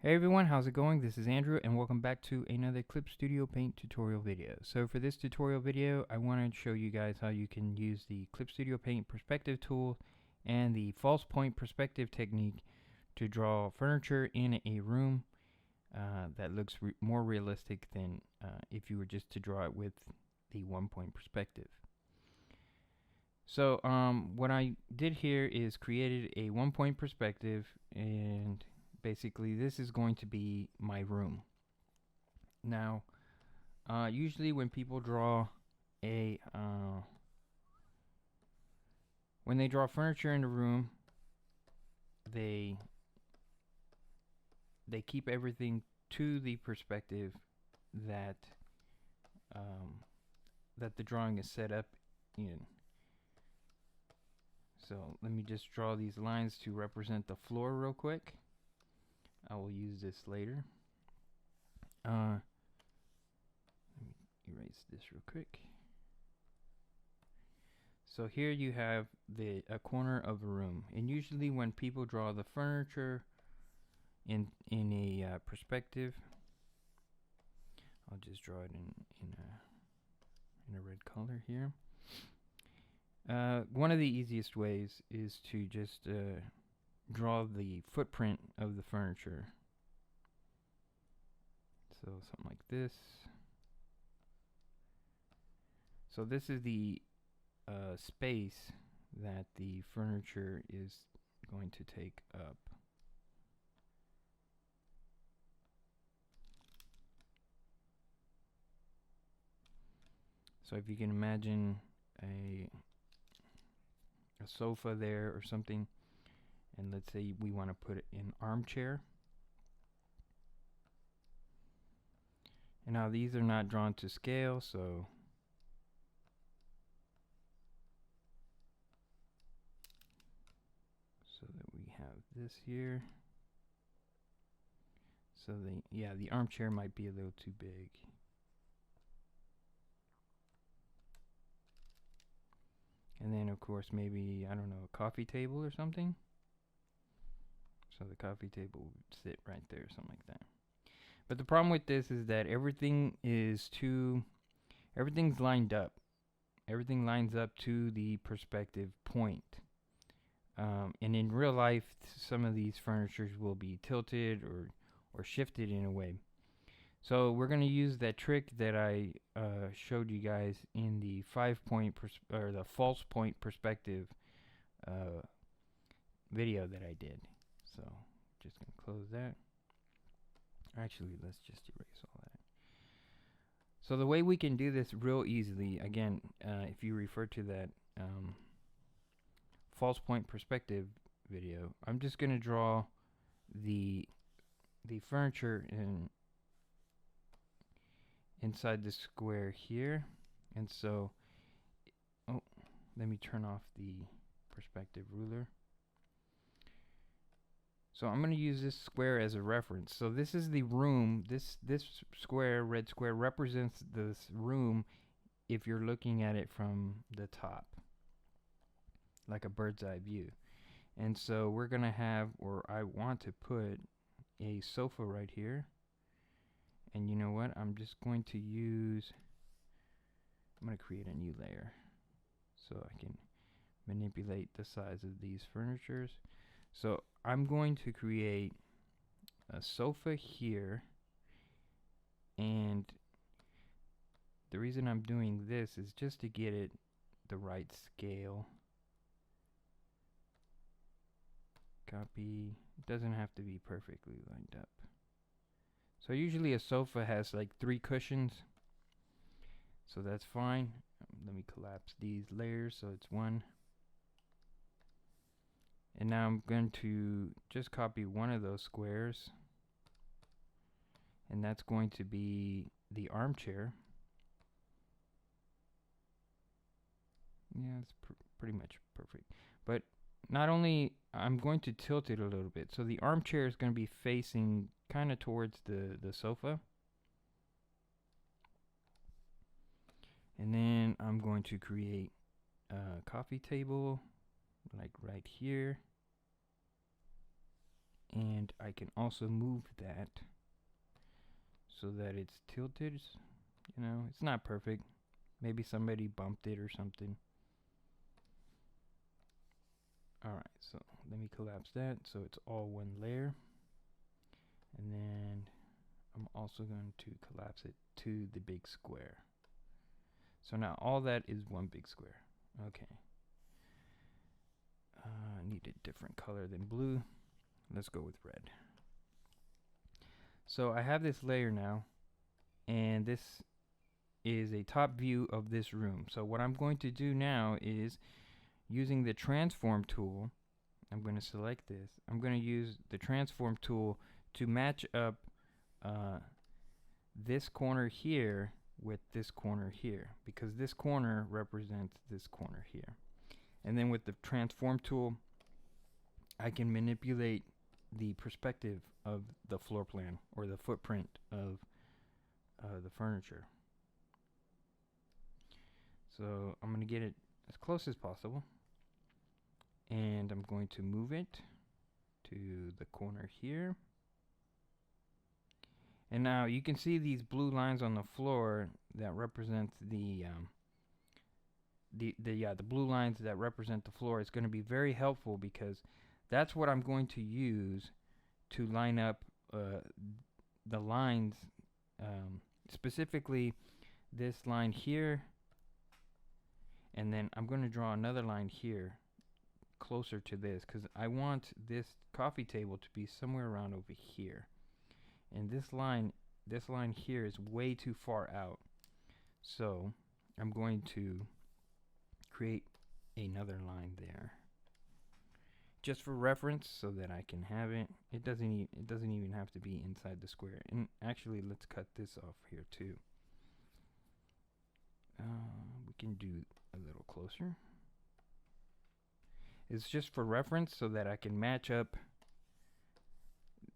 Hey everyone, how's it going? This is Andrew and welcome back to another Clip Studio Paint tutorial video. So for this tutorial video, I want to show you guys how you can use the Clip Studio Paint perspective tool and the false point perspective technique to draw furniture in a room that looks more realistic than if you were just to draw it with the one point perspective. So what I did here is created a one point perspective, and basically this is going to be my room. Now usually when people draw a when they draw furniture in a room, they keep everything to the perspective that that the drawing is set up in. So let me just draw these lines to represent the floor real quick. I will use this later. Let me erase this real quick. So here you have a corner of a room, and usually when people draw the furniture in a perspective, I'll just draw it in a red color here. One of the easiest ways is to just draw the footprint of the furniture. So something like this. So this is the space that the furniture is going to take up. So if you can imagine a sofa there or something, and let's say we want to put it in armchair. And now these are not drawn to scale, so that we have this here. So the armchair might be a little too big. And then of course maybe, I don't know, a coffee table or something. So the coffee table would sit right there, something like that. But the problem with this is that everything's lined up. Everything lines up to the perspective point. And in real life, some of these furnitures will be tilted or shifted in a way. So we're going to use that trick that I showed you guys in the 5-point or the false point perspective video that I did. So just going to close that. Actually, let's just erase all that. So the way we can do this real easily, again, if you refer to that false point perspective video, I'm just going to draw the furniture inside the square here. And so, oh, let me turn off the perspective ruler. So I'm going to use this square as a reference. So this is the room. This square, red square, represents this room if you're looking at it from the top, like a bird's eye view. And so we're going to have, or I want to put a sofa right here. And you know what? I'm just going to I'm going to create a new layer so I can manipulate the size of these furnitures. So I'm going to create a sofa here, and the reason I'm doing this is just to get it the right scale. Copy. It doesn't have to be perfectly lined up. So usually a sofa has like 3 cushions, so that's fine. Let me collapse these layers so it's one. And now I'm going to just copy one of those squares, and that's going to be the armchair. Yeah, it's pretty much perfect. But not only, I'm going to tilt it a little bit. So the armchair is going to be facing kind of towards the sofa. And then I'm going to create a coffee table like right here. And I can also move that so that it's tilted. You know, it's not perfect. Maybe somebody bumped it or something. Alright, so let me collapse that so it's all one layer. And then I'm also going to collapse it to the big square. So now all that is one big square. Okay. I need a different color than blue. Let's go with red. So I have this layer now, and this is a top view of this room. So what I'm going to do now is, using the transform tool, I'm going to select this. I'm going to use the transform tool to match up this corner here with this corner here, because this corner represents this corner here. And then with the transform tool, I can manipulate the perspective of the floor plan or the footprint of the furniture. So I'm going to get it as close as possible, and I'm going to move it to the corner here. And now you can see these blue lines on the floor that represent the blue lines that represent the floor. It's going to be very helpful because that's what I'm going to use to line up the lines, specifically this line here, and then I'm going to draw another line here closer to this because I want this coffee table to be somewhere around over here. And this line here is way too far out. So I'm going to create another line there, just for reference, so that I can have it. It doesn't even have to be inside the square. And actually, let's cut this off here too. We can do a little closer. It's just for reference so that I can match up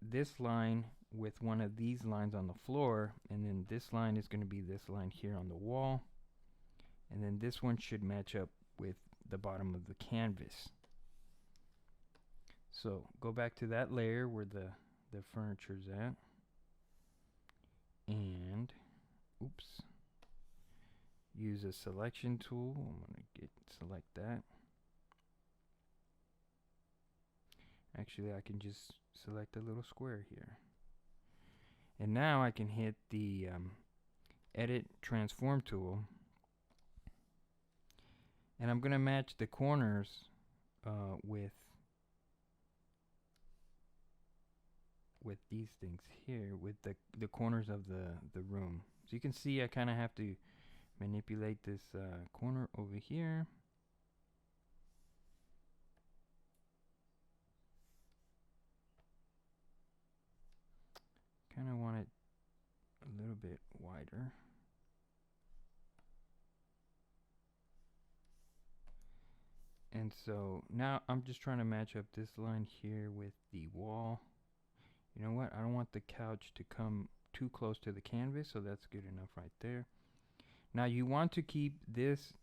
this line with one of these lines on the floor, and then this line is going to be this line here on the wall, and then this one should match up with the bottom of the canvas. So go back to that layer where the furniture's at, and use a selection tool. I'm going to select that. Actually, I can just select a little square here. And now I can hit the edit transform tool, and I'm going to match the corners with these things here, with the corners of the room. So you can see I kind of have to manipulate this corner over here. Kind of want it a little bit wider. And so now I'm just trying to match up this line here with the wall. You know what? I don't want the couch to come too close to the canvas, so that's good enough right there. Now you want to keep this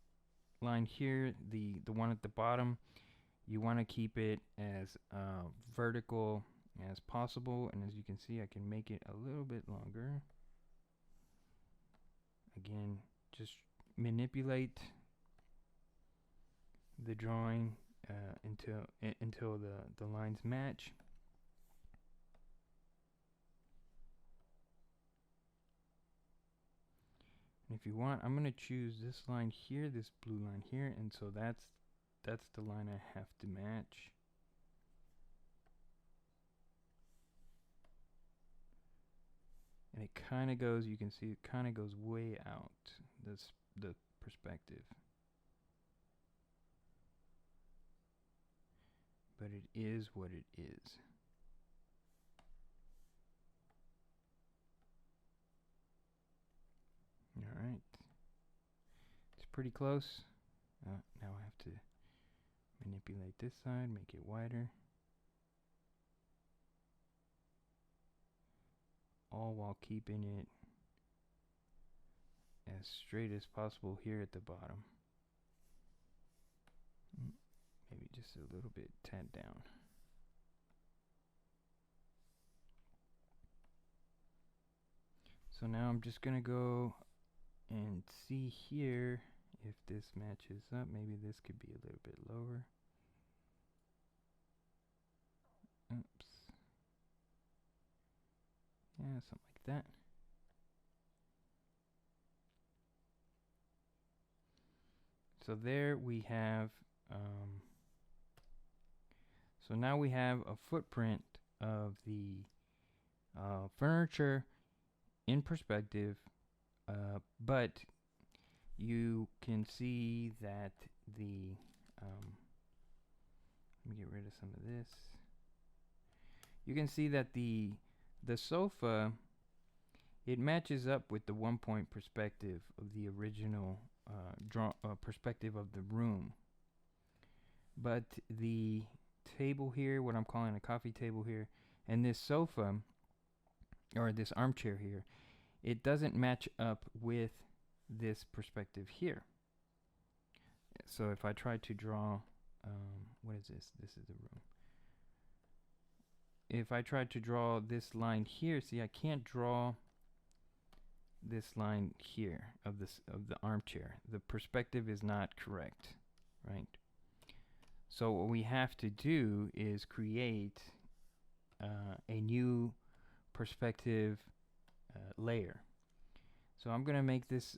line here, the one at the bottom, you want to keep it as vertical as possible, and as you can see, I can make it a little bit longer. Again, just manipulate the drawing until the lines match. And if you want, I'm going to choose this line here, this blue line here, and so that's the line I have to match. And it kind of goes, you can see it kind of goes way out, the perspective. But it is what it is. Alright. It's pretty close. Now I have to manipulate this side, make it wider. All while keeping it as straight as possible here at the bottom. Maybe just a little bit tad down. So now I'm just gonna go and see here if this matches up. Maybe this could be a little bit lower. Oops. Yeah, something like that. So there we have, so now we have a footprint of the furniture in perspective, but you can see that the, let me get rid of some of this. You can see that the sofa, it matches up with the 1-point perspective of the original perspective of the room. But the table here, what I'm calling a coffee table here, and this sofa, or this armchair here, it doesn't match up with this perspective here. So if I try to draw, what is this? This is the room. If I try to draw this line here, see, I can't draw this line here of the armchair. The perspective is not correct, right? So what we have to do is create a new perspective layer. So I'm gonna make this,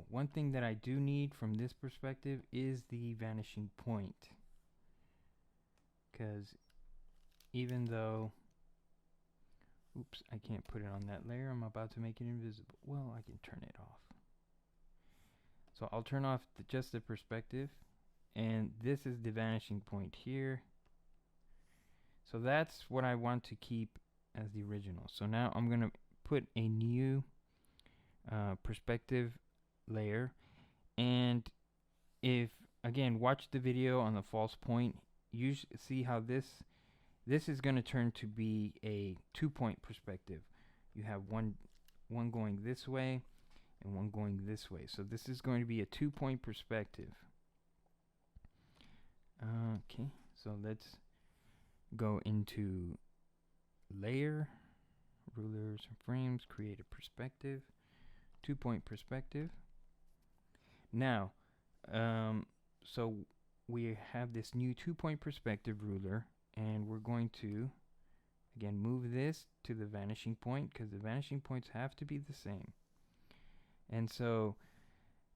one thing that I do need from this perspective is the vanishing point, because even though, oops, I can't put it on that layer, I'm about to make it invisible. Well, I can turn it off. So I'll turn off just the perspective, and this is the vanishing point here. So that's what I want to keep as the original. So now I'm gonna put a new perspective layer, and if, again, watch the video on the false point, you see how this is going to turn to be a 2-point perspective. You have one going this way and one going this way. So this is going to be a 2-point perspective. Okay, so let's go into layer, rulers and frames, create a perspective, 2-point perspective. Now, so we have this new 2-point perspective ruler, and we're going to, again, move this to the vanishing point, because the vanishing points have to be the same. And so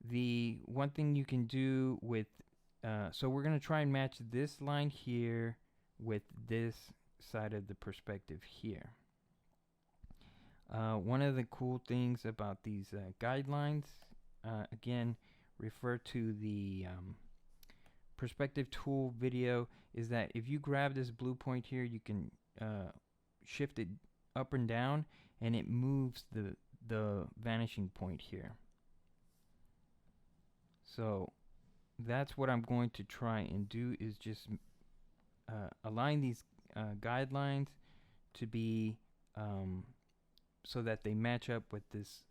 the one thing you can do with, so we're going to try and match this line here with this side of the perspective here. One of the cool things about these guidelines, again, refer to the perspective tool video, is that if you grab this blue point here, you can shift it up and down, and it moves the vanishing point here. So that's what I'm going to try and do, is just align these guidelines to be so that they match up with this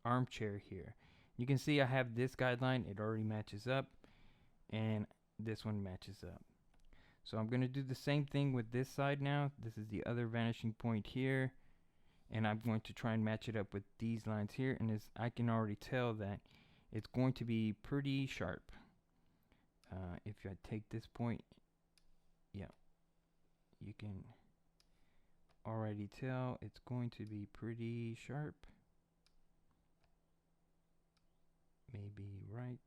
armchair here. You can see I have this guideline, it already matches up, and this one matches up. So I'm going to do the same thing with this side now. This is the other vanishing point here, and I'm going to try and match it up with these lines here, and I can already tell that it's going to be pretty sharp. If I take this point, yeah, you can already tell it's going to be pretty sharp. Maybe right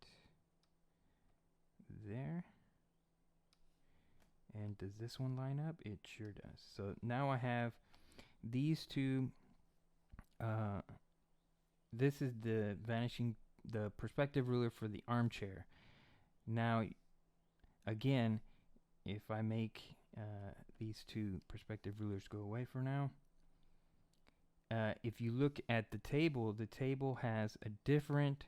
there. And does this one line up? It sure does. So now I have these two. This is the perspective ruler for the armchair. Now, again, if I make these two perspective rulers go away for now, if you look at the table has a different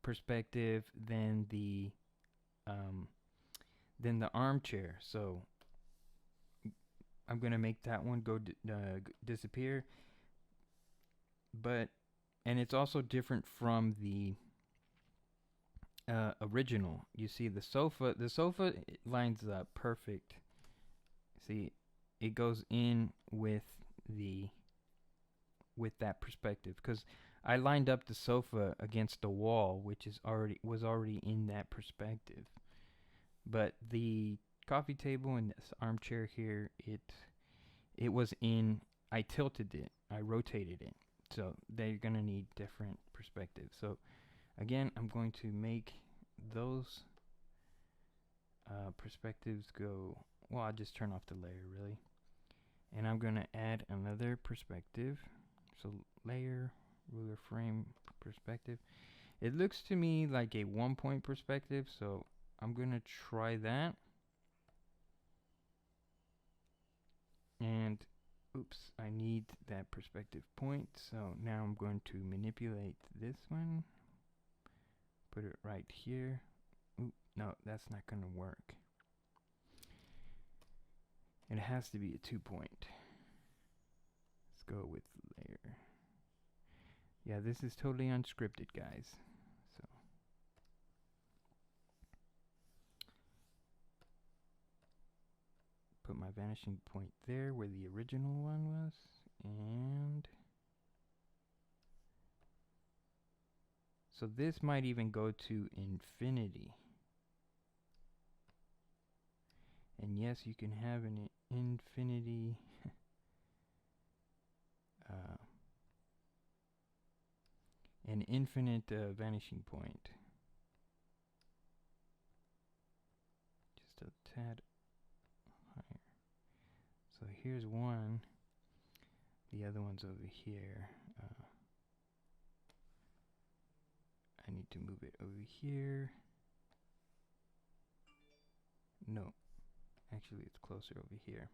perspective than the armchair. So I'm going to make that one go disappear. And it's also different from the original. You see the sofa lines up perfect. See, it goes in with the with that perspective, because I lined up the sofa against the wall, which was already in that perspective. But the coffee table and this armchair here, it was in. I tilted it. I rotated it. So they're gonna need different perspectives. So again, I'm going to make those perspectives go. Well, I'll just turn off the layer really, and I'm gonna add another perspective. So layer, ruler frame, perspective. It looks to me like a 1-point perspective, so I'm gonna try that. And oops, I need that perspective point. So now I'm going to manipulate this one, put it right here. Oop, no, that's not gonna work. It has to be a 2-point. Let's go with layer. Yeah, this is totally unscripted, guys. So put my vanishing point there where the original one was, and so this might even go to infinity. And yes, you can have an infinity an infinite vanishing point. Just a tad higher. So here's one. The other one's over here. I need to move it over here. No, actually it's closer over here.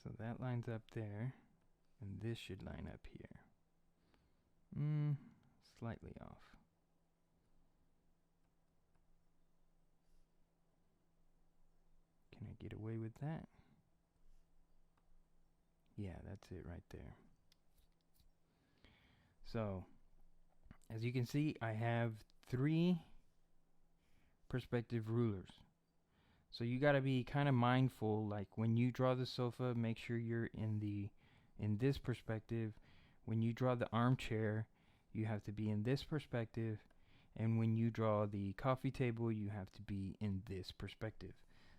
So that lines up there, and this should line up here. Slightly off. Can I get away with that? Yeah, that's it right there. So, as you can see, I have 3 perspective rulers. So you got to be kind of mindful, like when you draw the sofa, make sure you're in this perspective. When you draw the armchair, you have to be in this perspective, and when you draw the coffee table, you have to be in this perspective.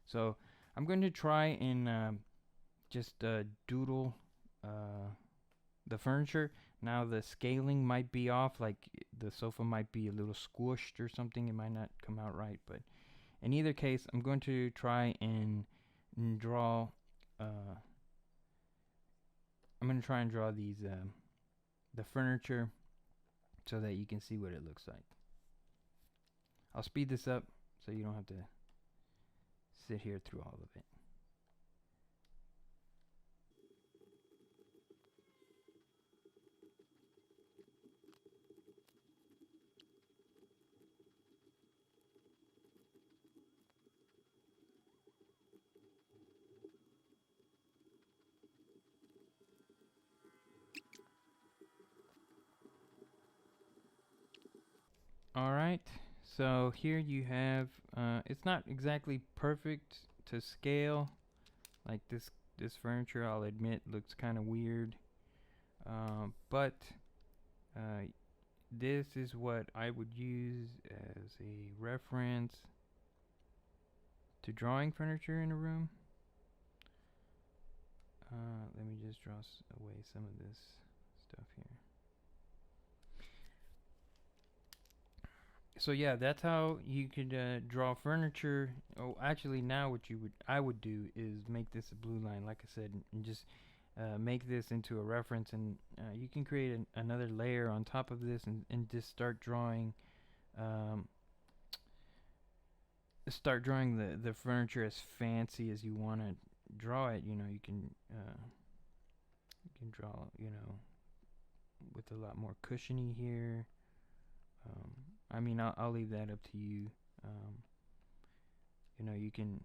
So I'm going to try and just doodle the furniture. Now the scaling might be off, like the sofa might be a little squished or something. It might not come out right, but in either case, I'm going to try and draw. I'm going to try and draw these the furniture so that you can see what it looks like. I'll speed this up so you don't have to sit here through all of it. Alright, so here you have, it's not exactly perfect to scale. Like this furniture, I'll admit, looks kind of weird. But this is what I would use as a reference to drawing furniture in a room. Let me just draw away some of this stuff here. So yeah, that's how you could draw furniture. Oh, actually, now what I would do is make this a blue line, like I said, and just make this into a reference, and you can create another layer on top of this, and just start drawing. Start drawing the furniture as fancy as you want to draw it. You know, you can draw, you know, with a lot more cushiony here. I mean, I'll leave that up to you. You know, you can,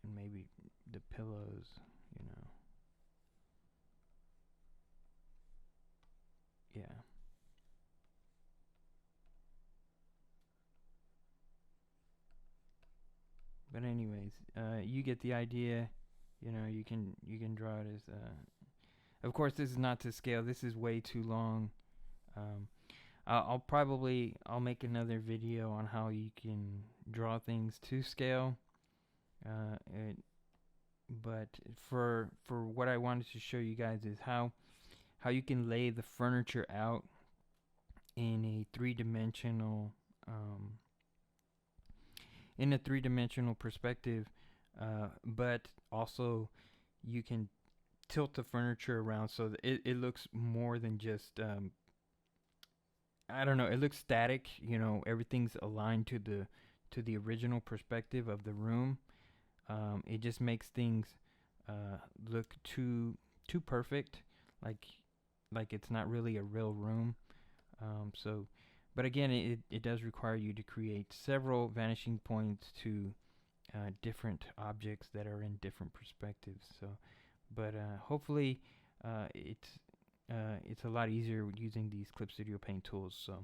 and maybe the pillows, you know. Yeah. But anyways, you get the idea. You know, you can draw it as. Of course, this is not to scale. This is way too long. Um, I'll make another video on how you can draw things to scale. But for what I wanted to show you guys is how you can lay the furniture out in a three-dimensional perspective, but also you can tilt the furniture around so that it looks more than just I don't know, it looks static. You know, everything's aligned to the original perspective of the room. It just makes things look too perfect, like it's not really a real room. But again, it does require you to create several vanishing points to different objects that are in different perspectives. But hopefully, it's a lot easier using these Clip Studio Paint tools. So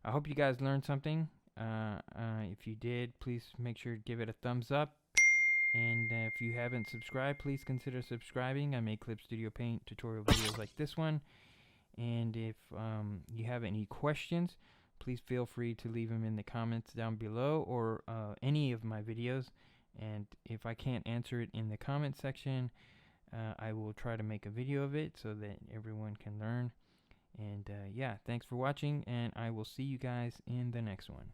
I hope you guys learned something. If you did, please make sure to give it a thumbs up. And if you haven't subscribed, please consider subscribing. I make Clip Studio Paint tutorial videos like this one. And if you have any questions, please feel free to leave them in the comments down below, or any of my videos. And if I can't answer it in the comment section, I will try to make a video of it so that everyone can learn. And yeah, thanks for watching, and I will see you guys in the next one.